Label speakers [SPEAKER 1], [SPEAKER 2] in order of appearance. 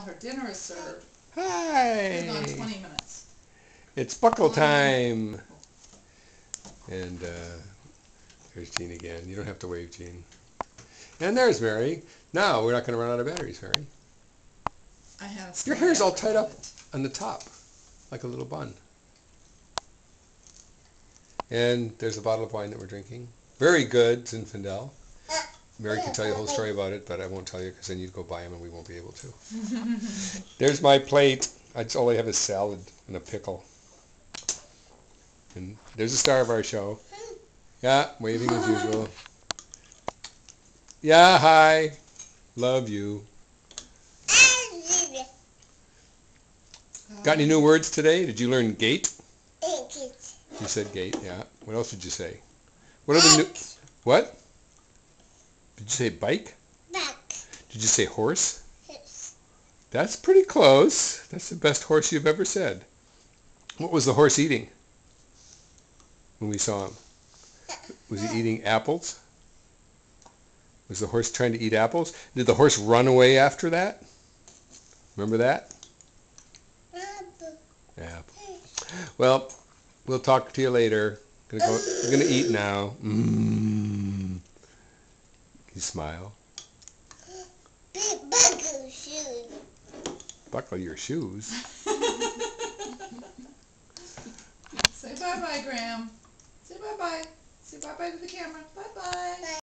[SPEAKER 1] Her dinner is served.
[SPEAKER 2] Hi!
[SPEAKER 1] It's gone 20 minutes.
[SPEAKER 2] It's buckle time! And there's Jean again. You don't have to wave, Jean. And there's Mary. Now we're not going to run out of batteries, Mary.
[SPEAKER 1] I have
[SPEAKER 2] Your hair's all tied up on the top, like a little bun. And there's a bottle of wine that we're drinking. Very good, Zinfandel. Mary can tell you a whole story about it, but I won't tell you because then you'd go buy them and we won't be able to. There's my plate. All I have is salad and a pickle. And there's the star of our show. Yeah, waving as usual. Yeah, hi. Love you. Got any new words today? Did you learn gate? You said gate, yeah. What else did you say? What are the new... What? Did you say bike? Did you say horse? That's pretty close. That's the best horse you've ever said. What was the horse eating when we saw him? Was he eating apples? Was the horse trying to eat apples? Did the horse run away after that? Remember that? Apple. Well, we'll talk to you later. We're gonna eat now. You smile. Buckle your shoes.
[SPEAKER 1] Say bye-bye, Graham. Say bye-bye. Say bye-bye to the camera. Bye-bye.